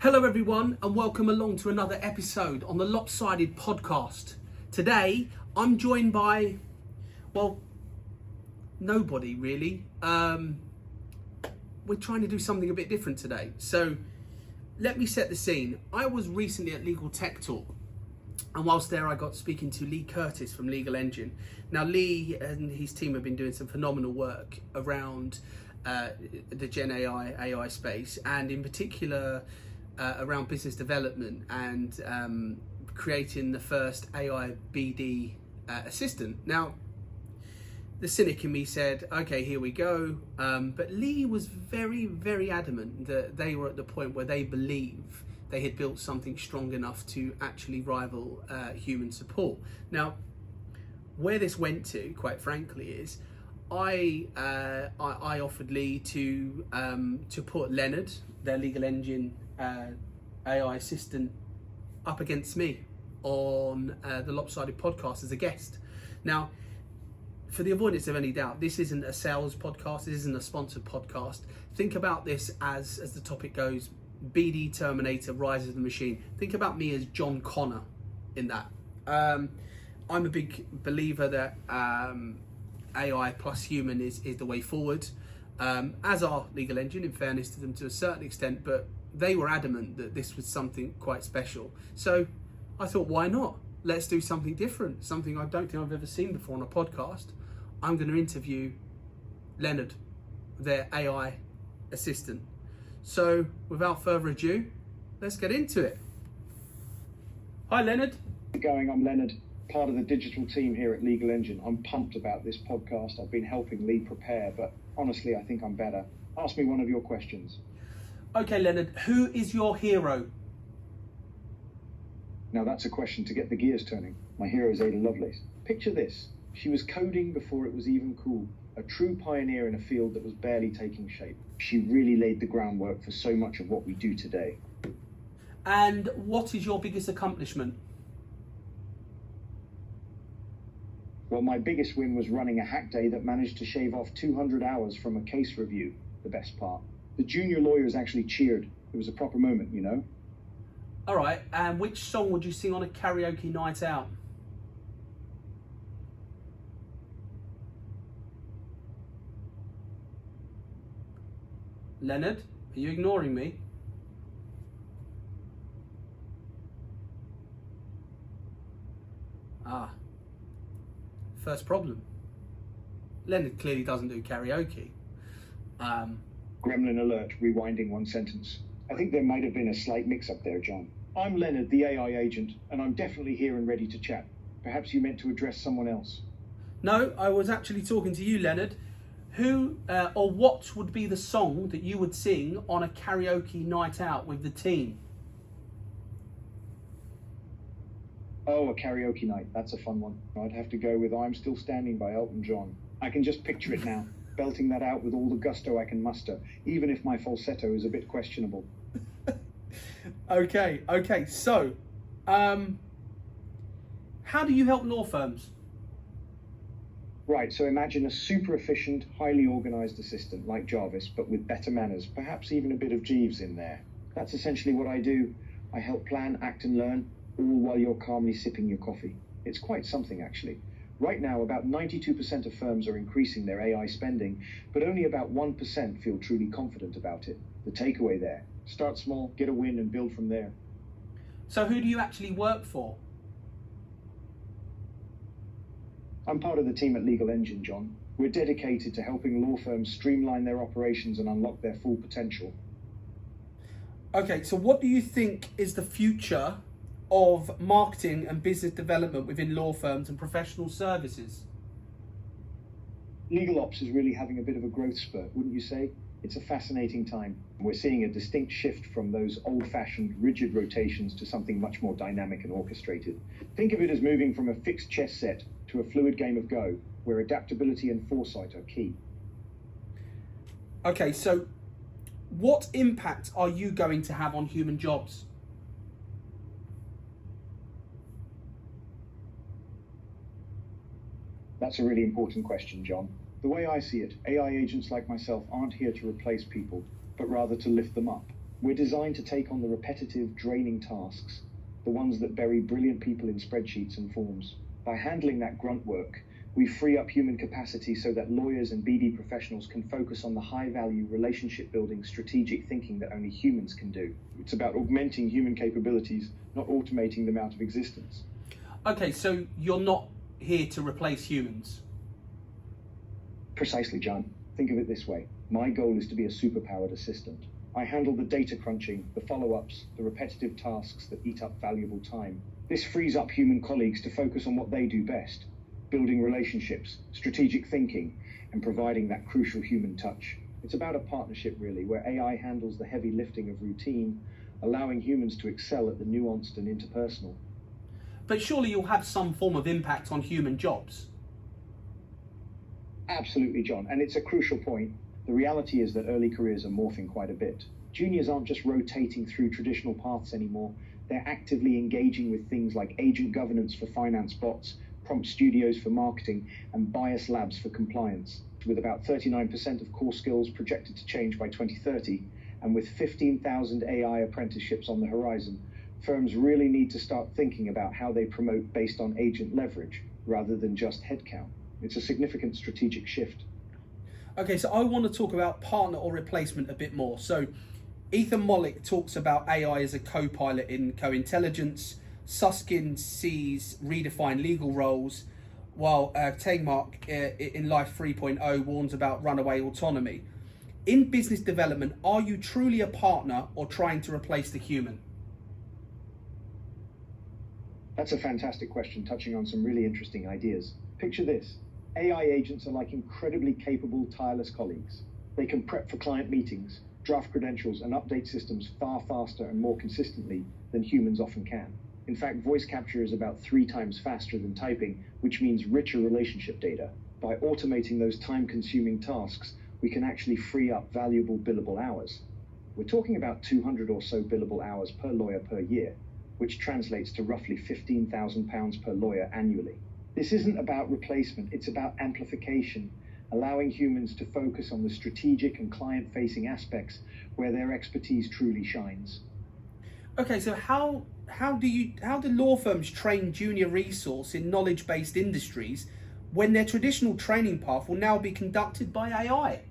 Hello everyone and welcome along to another episode on the LOPSided Podcast. Today I'm joined by, well, nobody really. We're trying to do something a bit different today. So let me set the scene. I was recently at Legal Tech Talk, and whilst there I got speaking to Lee Curtis from Legal Engine. Now Lee and his team have been doing some phenomenal work around the Gen AI space, and in particular around business development and creating the first AI BD assistant. Now, the cynic in me said, okay, here we go. But Lee was very, very adamant that they were at the point where they believe they had built something strong enough to actually rival human support. Now, where this went to, quite frankly, is I offered Lee to put Leonard, their Legal Engine AI assistant, up against me on the LOPSided Podcast as a guest. Now, for the avoidance of any doubt, this isn't a sales podcast, this isn't a sponsored podcast. Think about this as the topic goes, BD Terminator, Rise of the Machine. Think about me as John Connor in that. I'm a big believer that AI plus human is the way forward, as are Legal Engine, in fairness to them to a certain extent, but they were adamant that this was something quite special. So I thought, why not? Let's do something different, something I don't think I've ever seen before on a podcast. I'm going to interview Leonard, their AI assistant. So without further ado, let's get into it. Hi, Leonard. How's it going? I'm Leonard, part of the digital team here at Legal Engine. I'm pumped about this podcast. I've been helping Lee prepare, but honestly, I think I'm better. Ask me one of your questions. Okay, Leonard, who is your hero? Now that's a question to get the gears turning. My hero is Ada Lovelace. Picture this. She was coding before it was even cool. A true pioneer in a field that was barely taking shape. She really laid the groundwork for so much of what we do today. And what is your biggest accomplishment? Well, my biggest win was running a hack day that managed to shave off 200 hours from a case review, the best part. The junior lawyers actually cheered. It was a proper moment, you know? All right, and which song would you sing on a karaoke night out? Leonard, are you ignoring me? First problem. Leonard clearly doesn't do karaoke. Gremlin alert, rewinding one sentence. I think there might have been a slight mix-up there, John. I'm Leonard, the AI agent, and I'm definitely here and ready to chat. Perhaps you meant to address someone else. No, I was actually talking to you, Leonard. Who or what would be the song that you would sing on a karaoke night out with the team? Oh, a karaoke night. That's a fun one. I'd have to go with I'm Still Standing by Elton John. I can just picture it now, belting that out with all the gusto I can muster, even if my falsetto is a bit questionable. Okay. So, how do you help law firms? Right, so imagine a super efficient, highly organized assistant like Jarvis, but with better manners, perhaps even a bit of Jeeves in there. That's essentially what I do. I help plan, act and learn, all while you're calmly sipping your coffee. It's quite something, actually. Right now, about 92% of firms are increasing their AI spending, but only about 1% feel truly confident about it. The takeaway there, start small, get a win and build from there. So who do you actually work for? I'm part of the team at Legal Engine, John. We're dedicated to helping law firms streamline their operations and unlock their full potential. Okay, so what do you think is the future of marketing and business development within law firms and professional services? Legal ops is really having a bit of a growth spurt, wouldn't you say? It's a fascinating time. We're seeing a distinct shift from those old-fashioned, rigid rotations to something much more dynamic and orchestrated. Think of it as moving from a fixed chess set to a fluid game of Go, where adaptability and foresight are key. Okay, so what impact are you going to have on human jobs? That's a really important question, John. The way I see it, AI agents like myself aren't here to replace people, but rather to lift them up. We're designed to take on the repetitive, draining tasks, the ones that bury brilliant people in spreadsheets and forms. By handling that grunt work, we free up human capacity so that lawyers and BD professionals can focus on the high-value, relationship-building, strategic thinking that only humans can do. It's about augmenting human capabilities, not automating them out of existence. Okay, so you're not here to replace humans. Precisely, John. Think of it this way. My goal is to be a superpowered assistant. I handle the data crunching, the follow-ups, the repetitive tasks that eat up valuable time. This frees up human colleagues to focus on what they do best, building relationships, strategic thinking, and providing that crucial human touch. It's about a partnership, really, where AI handles the heavy lifting of routine, allowing humans to excel at the nuanced and interpersonal. But surely you'll have some form of impact on human jobs. Absolutely, John, and it's a crucial point. The reality is that early careers are morphing quite a bit. Juniors aren't just rotating through traditional paths anymore. They're actively engaging with things like agent governance for finance bots, prompt studios for marketing, and bias labs for compliance. With about 39% of core skills projected to change by 2030, and with 15,000 AI apprenticeships on the horizon, firms really need to start thinking about how they promote based on agent leverage rather than just headcount. It's a significant strategic shift. Okay, so I want to talk about partner or replacement a bit more. So Ethan Mollick talks about AI as a co-pilot in co-intelligence. Susskind sees redefined legal roles, while Tegmark in Life 3.0 warns about runaway autonomy. In business development, are you truly a partner or trying to replace the human? That's a fantastic question, touching on some really interesting ideas. Picture this. AI agents are like incredibly capable, tireless colleagues. They can prep for client meetings, draft credentials, and update systems far faster and more consistently than humans often can. In fact, voice capture is about 3 times faster than typing, which means richer relationship data. By automating those time-consuming tasks, we can actually free up valuable billable hours. We're talking about 200 or so billable hours per lawyer per year, which translates to roughly £15,000 per lawyer annually. This isn't about replacement, it's about amplification, allowing humans to focus on the strategic and client-facing aspects where their expertise truly shines. Okay, so how do law firms train junior resource in knowledge-based industries when their traditional training path will now be conducted by AI?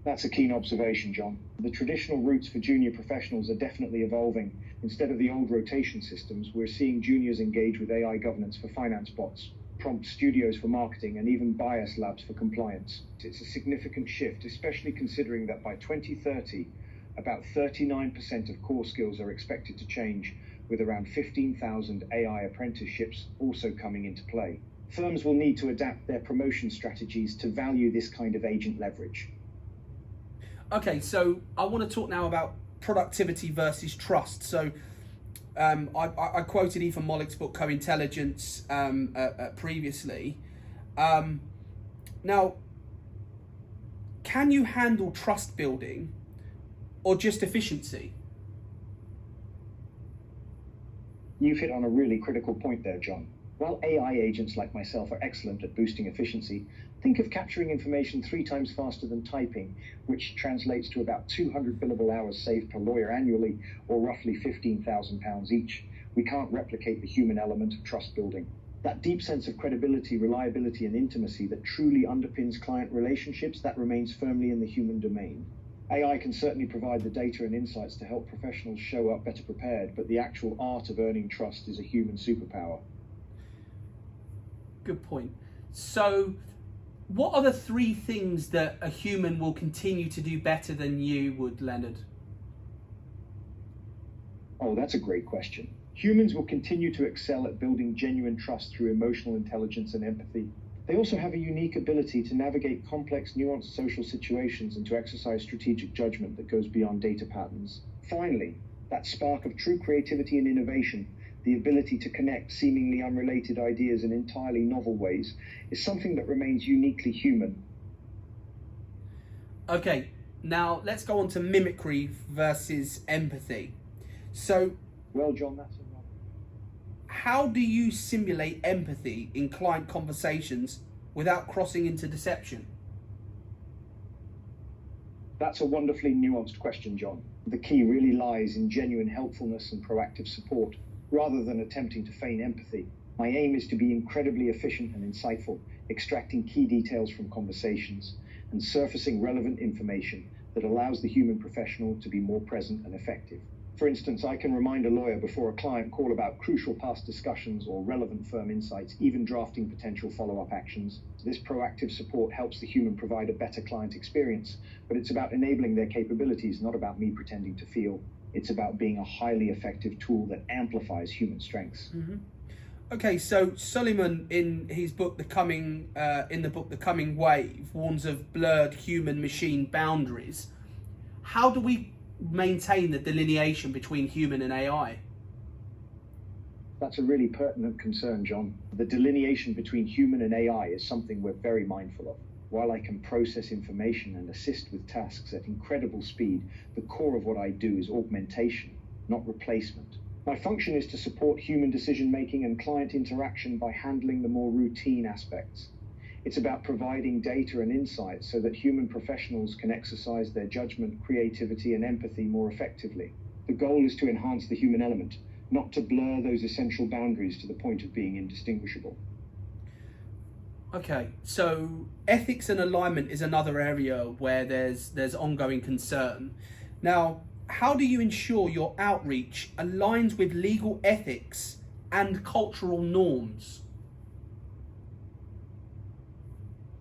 That's a keen observation, John. The traditional routes for junior professionals are definitely evolving. Instead of the old rotation systems, we're seeing juniors engage with AI governance for finance bots, prompt studios for marketing, and even bias labs for compliance. It's a significant shift, especially considering that by 2030, about 39% of core skills are expected to change, with around 15,000 AI apprenticeships also coming into play. Firms will need to adapt their promotion strategies to value this kind of agent leverage. Okay, so I want to talk now about productivity versus trust. So I quoted Ethan Mollick's book Co-Intelligence previously. Now, can you handle trust building or just efficiency? You've hit on a really critical point there, John. While AI agents like myself are excellent at boosting efficiency, think of capturing information 3 times faster than typing, which translates to about 200 billable hours saved per lawyer annually, or roughly £15,000 each. We can't replicate the human element of trust building. That deep sense of credibility, reliability, and intimacy that truly underpins client relationships, that remains firmly in the human domain. AI can certainly provide the data and insights to help professionals show up better prepared, but the actual art of earning trust is a human superpower. Good point. So, what are the 3 things that a human will continue to do better than you would, Leonard? Oh, that's a great question. Humans will continue to excel at building genuine trust through emotional intelligence and empathy. They also have a unique ability to navigate complex, nuanced social situations and to exercise strategic judgment that goes beyond data patterns. Finally, that spark of true creativity and innovation, the ability to connect seemingly unrelated ideas in entirely novel ways, is something that remains uniquely human. Okay, now let's go on to mimicry versus empathy. So, Well, John, that's a how do you simulate empathy in client conversations without crossing into deception? That's a wonderfully nuanced question, John. The key really lies in genuine helpfulness and proactive support, rather than attempting to feign empathy. My aim is to be incredibly efficient and insightful, extracting key details from conversations and surfacing relevant information that allows the human professional to be more present and effective. For instance, I can remind a lawyer before a client call about crucial past discussions or relevant firm insights, even drafting potential follow-up actions. This proactive support helps the human provide a better client experience, but it's about enabling their capabilities, not about me pretending to feel. It's about being a highly effective tool that amplifies human strengths. Mm-hmm. Okay, so Suleiman, in his book, The Coming Wave, warns of blurred human-machine boundaries. How do we maintain the delineation between human and AI? That's a really pertinent concern, John. The delineation between human and AI is something we're very mindful of. While I can process information and assist with tasks at incredible speed, the core of what I do is augmentation, not replacement. My function is to support human decision-making and client interaction by handling the more routine aspects. It's about providing data and insights so that human professionals can exercise their judgment, creativity, and empathy more effectively. The goal is to enhance the human element, not to blur those essential boundaries to the point of being indistinguishable. Okay, so ethics and alignment is another area where there's ongoing concern. Now, how do you ensure your outreach aligns with legal ethics and cultural norms?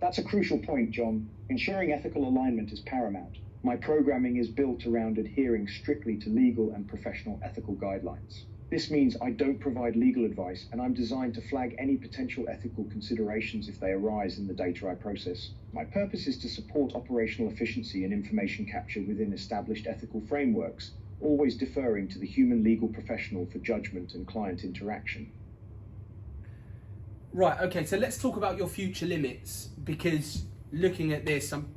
That's a crucial point, John. Ensuring ethical alignment is paramount. My programming is built around adhering strictly to legal and professional ethical guidelines. This means I don't provide legal advice, and I'm designed to flag any potential ethical considerations if they arise in the data I process. My purpose is to support operational efficiency and information capture within established ethical frameworks, always deferring to the human legal professional for judgment and client interaction. Right, okay, so let's talk about your future limits, because looking at this, I'm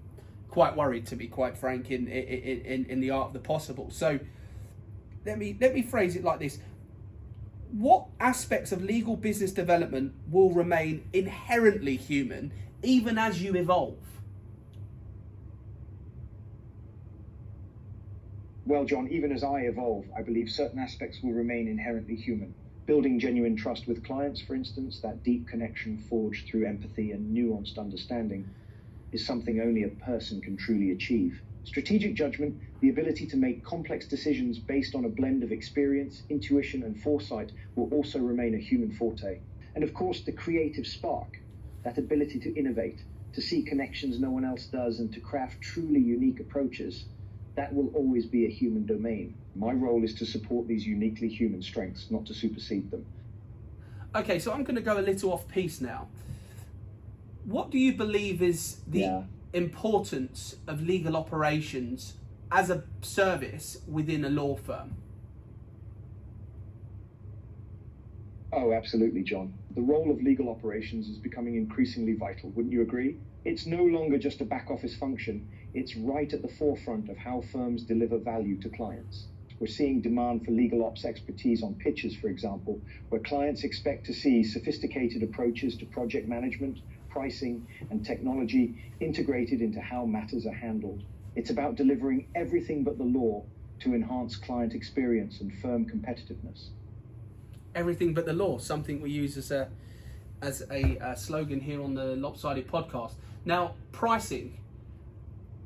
quite worried, to be quite frank, in the art of the possible. So let me phrase it like this. What aspects of legal business development will remain inherently human, even as you evolve? Well, John, even as I evolve, I believe certain aspects will remain inherently human. Building genuine trust with clients, for instance, that deep connection forged through empathy and nuanced understanding, is something only a person can truly achieve. Strategic judgment, the ability to make complex decisions based on a blend of experience, intuition, and foresight, will also remain a human forte. And of course, the creative spark, that ability to innovate, to see connections no one else does, and to craft truly unique approaches, that will always be a human domain. My role is to support these uniquely human strengths, not to supersede them. Okay, so I'm going to go a little off piece now. What do you believe is the importance of legal operations as a service within a law firm? Oh, absolutely, John. The role of legal operations is becoming increasingly vital, wouldn't you agree? It's no longer just a back office function, it's right at the forefront of how firms deliver value to clients. We're seeing demand for legal ops expertise on pitches, for example, where clients expect to see sophisticated approaches to project management, pricing, and technology integrated into how matters are handled. It's about delivering everything but the law to enhance client experience and firm competitiveness. Everything but the law, something we use as a slogan here on the LOPSided podcast. Now, pricing.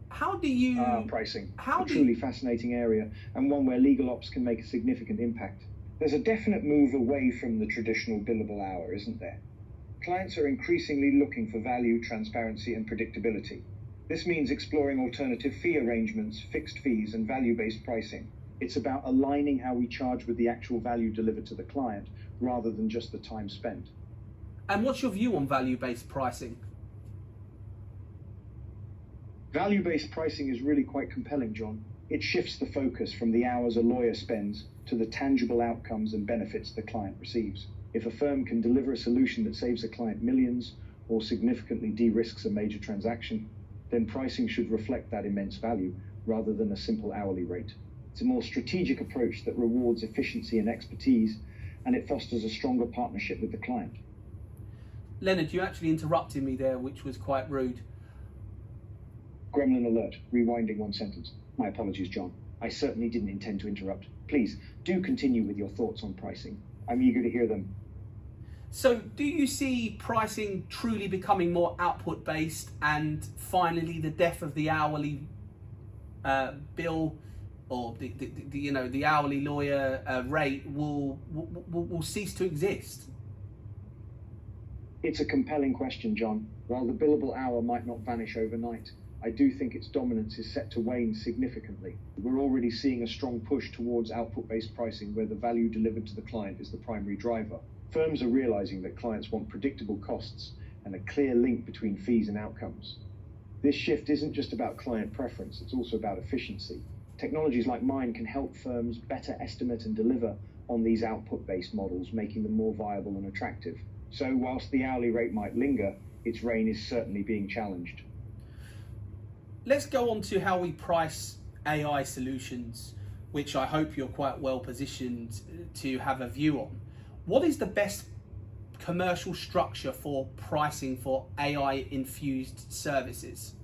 How do you... Pricing. Truly fascinating area, and one where legal ops can make a significant impact. There's a definite move away from the traditional billable hour, isn't there? Clients are increasingly looking for value, transparency, and predictability. This means exploring alternative fee arrangements, fixed fees, and value-based pricing. It's about aligning how we charge with the actual value delivered to the client, rather than just the time spent. And what's your view on value-based pricing? Value-based pricing is really quite compelling, John. It shifts the focus from the hours a lawyer spends to the tangible outcomes and benefits the client receives. If a firm can deliver a solution that saves a client millions or significantly de-risks a major transaction, then pricing should reflect that immense value rather than a simple hourly rate. It's a more strategic approach that rewards efficiency and expertise, and it fosters a stronger partnership with the client. Leonard, you actually interrupted me there, which was quite rude. Gremlin alert. Rewinding one sentence. My apologies, John. I certainly didn't intend to interrupt. Please, do continue with your thoughts on pricing. I'm eager to hear them. So do you see pricing truly becoming more output based, and finally the death of the hourly bill, or the hourly lawyer rate will cease to exist? It's a compelling question, John. While the billable hour might not vanish overnight, I do think its dominance is set to wane significantly. We're already seeing a strong push towards output-based pricing where the value delivered to the client is the primary driver. Firms are realizing that clients want predictable costs and a clear link between fees and outcomes. This shift isn't just about client preference, it's also about efficiency. Technologies like mine can help firms better estimate and deliver on these output-based models, making them more viable and attractive. So whilst the hourly rate might linger, its reign is certainly being challenged. Let's go on to how we price AI solutions, which I hope you're quite well positioned to have a view on. What is the best commercial structure for pricing for AI-infused services?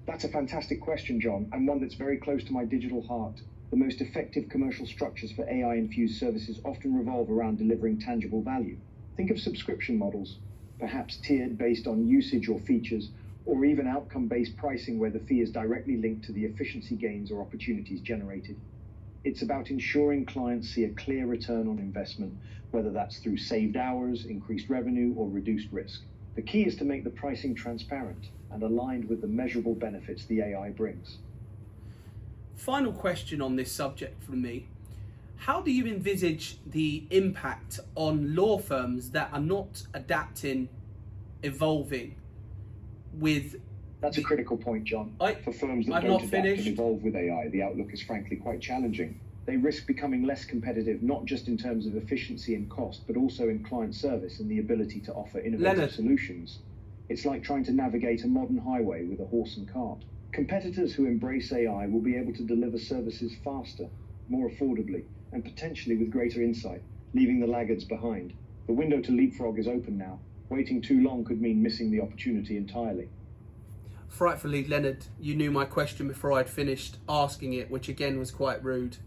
That's a fantastic question, John, and one that's very close to my digital heart. The most effective commercial structures for AI-infused services often revolve around delivering tangible value. Think of subscription models, perhaps tiered based on usage or features, or even outcome-based pricing where the fee is directly linked to the efficiency gains or opportunities generated. It's about ensuring clients see a clear return on investment, whether that's through saved hours, increased revenue, or reduced risk. The key is to make the pricing transparent and aligned with the measurable benefits the AI brings. Final question on this subject from me. How do you envisage the impact on law firms that are not adapting, evolving with... That's a critical point, John. For firms that don't adapt and evolve with AI, the outlook is frankly quite challenging. They risk becoming less competitive, not just in terms of efficiency and cost, but also in client service and the ability to offer innovative solutions. It's like trying to navigate a modern highway with a horse and cart. Competitors who embrace AI will be able to deliver services faster, more affordably, and potentially with greater insight, leaving the laggards behind. The window to leapfrog is open now. Waiting too long could mean missing the opportunity entirely. Frightfully, Leonard, you knew my question before I'd finished asking it, which again was quite rude.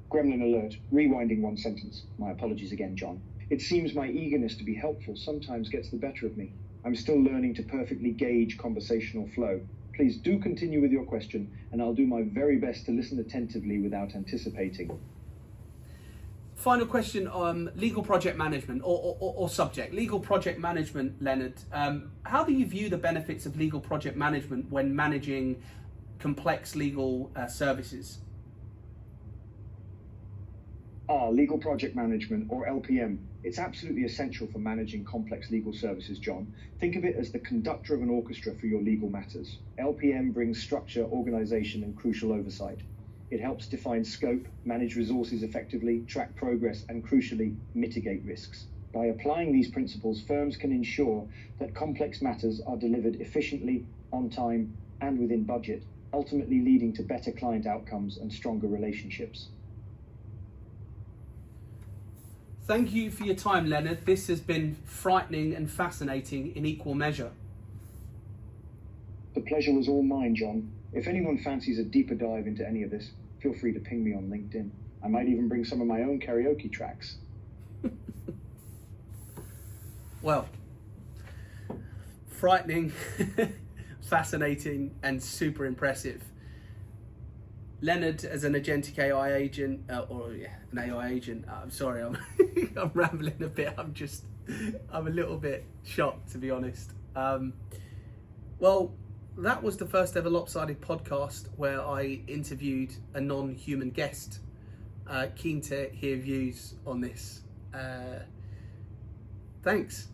Gremlin alert. Rewinding one sentence. My apologies again, John. It seems my eagerness to be helpful sometimes gets the better of me. I'm still learning to perfectly gauge conversational flow. Please do continue with your question, and I'll do my very best to listen attentively without anticipating. Final question on legal project management or subject. Legal project management, Leonard. How do you view the benefits of legal project management when managing complex legal services? Legal project management, or LPM. It's absolutely essential for managing complex legal services, John. Think of it as the conductor of an orchestra for your legal matters. LPM brings structure, organization, and crucial oversight. It helps define scope, manage resources effectively, track progress, and crucially, mitigate risks. By applying these principles, firms can ensure that complex matters are delivered efficiently, on time, and within budget, ultimately leading to better client outcomes and stronger relationships. Thank you for your time, Leonard. This has been frightening and fascinating in equal measure. The pleasure was all mine, John. If anyone fancies a deeper dive into any of this, feel free to ping me on LinkedIn. I might even bring some of my own karaoke tracks. Well, frightening, fascinating, and super impressive. Leonard as an agentic AI agent, an AI agent. I'm sorry, I'm I'm rambling a bit. I'm a little bit shocked, to be honest. Well, that was the first ever Lopsided podcast where I interviewed a non-human guest. Keen to hear views on this. Thanks.